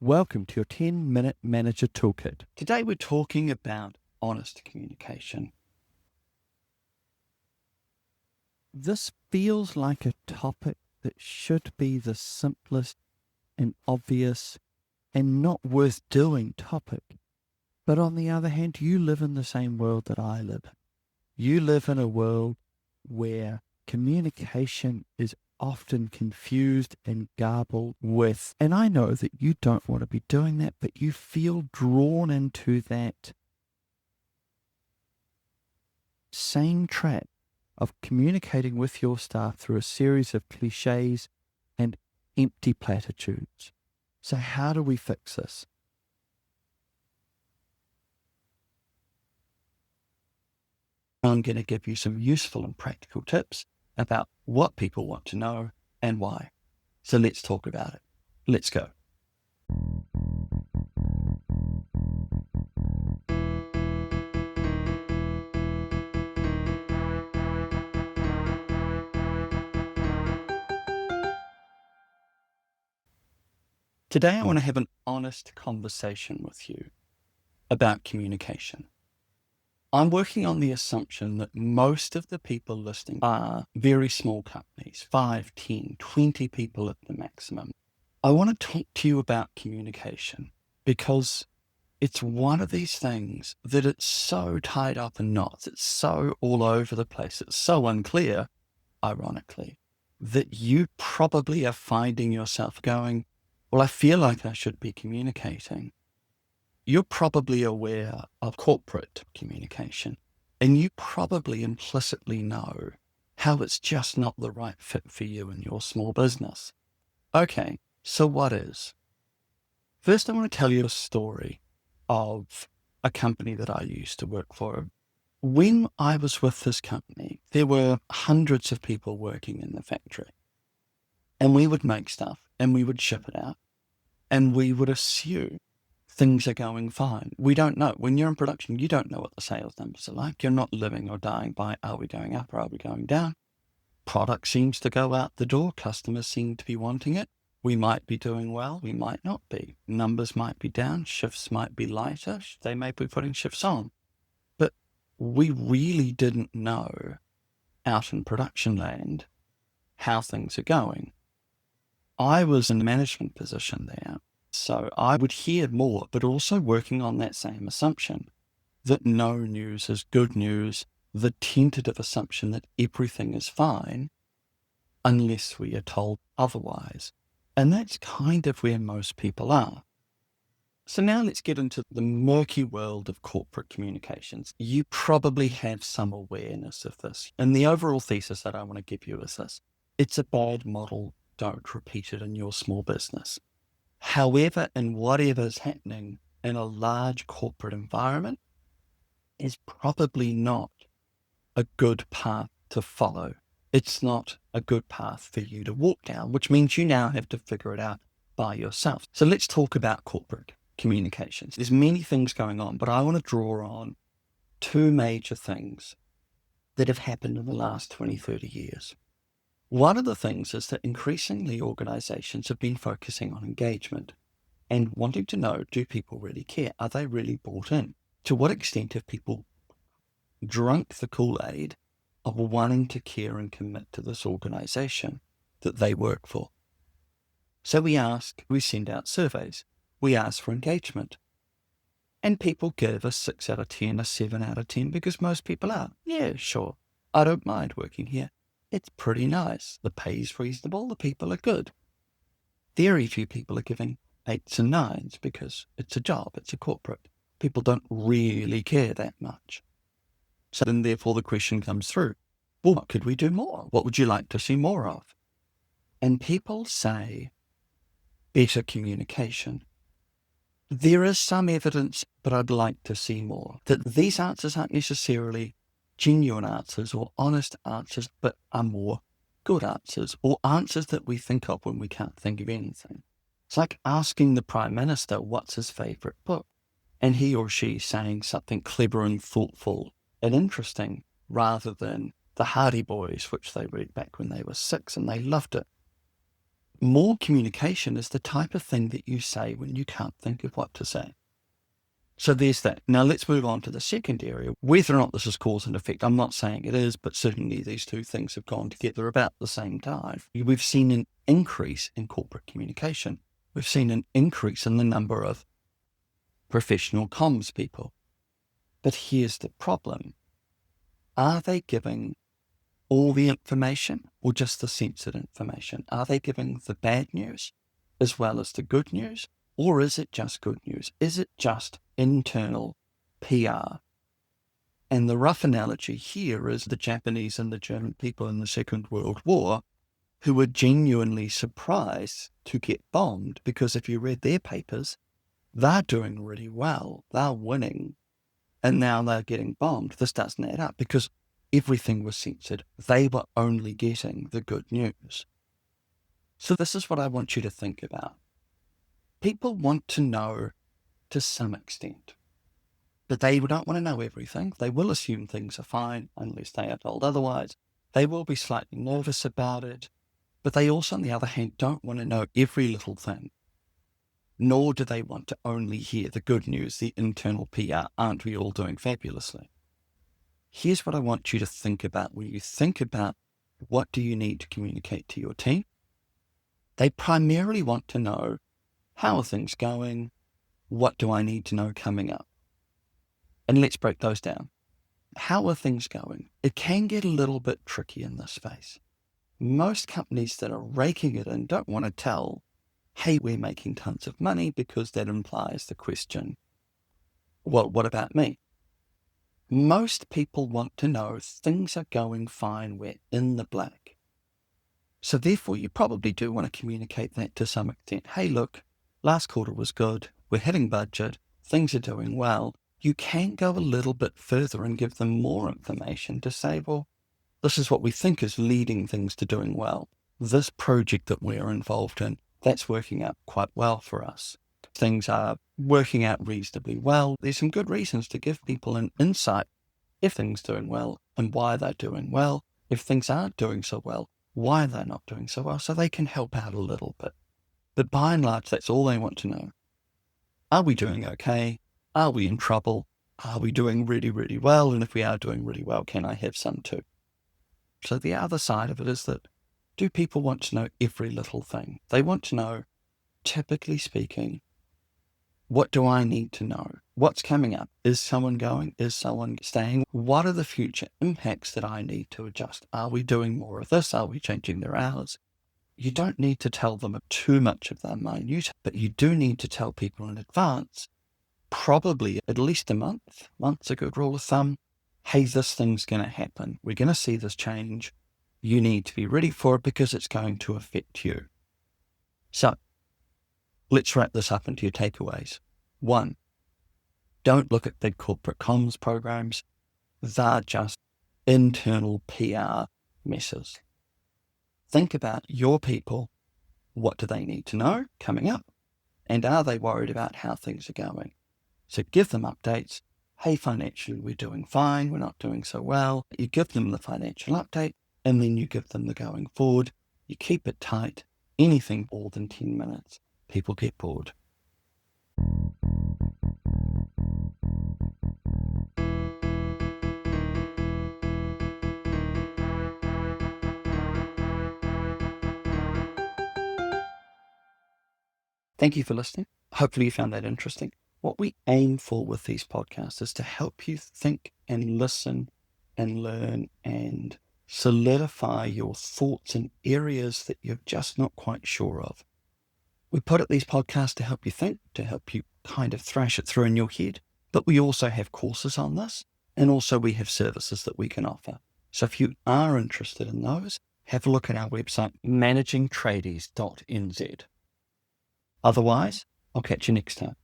Welcome to your 10-minute manager toolkit. Today we're talking about honest communication. This feels like a topic that should be the simplest and obvious and not worth doing topic. But on the other hand, you live in the same world that I live in. You live in a world where communication is often confused and garbled with, and I know that you don't want to be doing that, but you feel drawn into that same trap of communicating with your staff through a series of cliches and empty platitudes. So how do we fix this? I'm going to give you some useful and practical tips about what people want to know and why. So let's talk about it. Let's go. Today I want to have an honest conversation with you about communication. I'm working on the assumption that most of the people listening are very small companies, 5, 10, 20 people at the maximum. I want to talk to you about communication because it's one of these things that it's so tied up in knots. It's so all over the place. It's so unclear, ironically, that you probably are finding yourself going, well, I feel like I should be communicating. You're probably aware of corporate communication, and you probably implicitly know how it's just not the right fit for you and your small business. Okay, so what is? First, I want to tell you a story of a company that I used to work for. When I was with this company, there were hundreds of people working in the factory, and we would make stuff and we would ship it out, and we would assume things are going fine. We don't know. When you're in production, you don't know what the sales numbers are like. You're not living or dying by, are we going up or are we going down? Product seems to go out the door. Customers seem to be wanting it. We might be doing well. We might not be. Numbers might be down. Shifts might be lighter. They may be putting shifts on. But we really didn't know out in production land how things are going. I was in a management position there. So I would hear more, but also working on that same assumption that no news is good news, the tentative assumption that everything is fine unless we are told otherwise. And that's kind of where most people are. So now let's get into the murky world of corporate communications. You probably have some awareness of this. And the overall thesis that I want to give you is this: it's a bad model. Don't repeat it in your small business. However, and whatever is happening in a large corporate environment is probably not a good path to follow. It's not a good path for you to walk down, which means you now have to figure it out by yourself. So let's talk about corporate communications. There's many things going on, but I want to draw on two major things that have happened in the last 20, 30 years. One of the things is that increasingly organizations have been focusing on engagement and wanting to know, do people really care? Are they really bought in? To what extent have people drunk the Kool-Aid of wanting to care and commit to this organization that they work for? So we send out surveys, we ask for engagement. And people give a 6 out of 10, a 7 out of 10, because most people are, yeah, sure, I don't mind working here. It's pretty nice. The pay's reasonable. The people are good. Very few people are giving 8s and 9s because it's a job. It's a corporate. People don't really care that much. So then therefore the question comes through, well, what could we do more? What would you like to see more of? And people say better communication. There is some evidence, but I'd like to see more, that these answers aren't necessarily genuine answers or honest answers, but are more good answers, or answers that we think of when we can't think of anything. It's like asking the Prime Minister what's his favourite book, and he or she saying something clever and thoughtful and interesting, rather than the Hardy Boys, which they read back when they were 6 and they loved it. more communication is the type of thing that you say when you can't think of what to say. So there's that. Now let's move on to the second area. Whether or not this is cause and effect, I'm not saying it is, but certainly these two things have gone together about the same time. We've seen an increase in corporate communication. We've seen an increase in the number of professional comms people. But here's the problem. Are they giving all the information or just the censored information? Are they giving the bad news as well as the good news? Or is it just good news? Is it just internal PR? And the rough analogy here is the Japanese and the German people in the Second World War who were genuinely surprised to get bombed, because if you read their papers, they're doing really well. They're winning. And now they're getting bombed. This doesn't add up because everything was censored. They were only getting the good news. So this is what I want you to think about. People want to know to some extent, but they don't want to know everything. They will assume things are fine unless they are told otherwise. They will be slightly nervous about it, but they also, on the other hand, don't want to know every little thing. Nor do they want to only hear the good news, the internal PR. Aren't we all doing fabulously? Here's what I want you to think about when you think about what do you need to communicate to your team. They primarily want to know, how are things going? What do I need to know coming up? And let's break those down. How are things going? It can get a little bit tricky in this space. Most companies that are raking it in don't want to tell, hey, we're making tons of money, because that implies the question, well, what about me? Most people want to know things are going fine, we're in the black. So therefore, you probably do want to communicate that to some extent. Hey, look, last quarter was good, we're hitting budget, things are doing well. You can go a little bit further and give them more information to say, well, this is what we think is leading things to doing well. This project that we're involved in, that's working out quite well for us. Things are working out reasonably well. There's some good reasons to give people an insight if things are doing well and why they're doing well. If things aren't doing so well, why they're not doing so well, so they can help out a little bit. But by and large, that's all they want to know. Are we doing okay? Are we in trouble? Are we doing really, really well? And if we are doing really well, can I have some too? So the other side of it is that, do people want to know every little thing? They want to know, typically speaking, what do I need to know? What's coming up? Is someone going? Is someone staying? What are the future impacts that I need to adjust? Are we doing more of this? Are we changing their hours? You don't need to tell them too much of their minute, but you do need to tell people in advance, probably at least a month. Month's a good rule of thumb. Hey, this thing's going to happen. We're going to see this change. You need to be ready for it because it's going to affect you. So let's wrap this up into your takeaways. 1, don't look at big corporate comms programs. They're just internal PR messes. Think about your people. What do they need to know coming up? And are they worried about how things are going? So give them updates. Hey, financially, we're doing fine. We're not doing so well. You give them the financial update, and then you give them the going forward. You keep it tight. Anything more than 10 minutes, people get bored. Thank you for listening. Hopefully you found that interesting. What we aim for with these podcasts is to help you think and listen and learn and solidify your thoughts in areas that you're just not quite sure of. We put up these podcasts to help you think, to help you kind of thrash it through in your head, but we also have courses on this, and also we have services that we can offer. So if you are interested in those, have a look at our website, Managingtradies.nz. Otherwise, I'll catch you next time.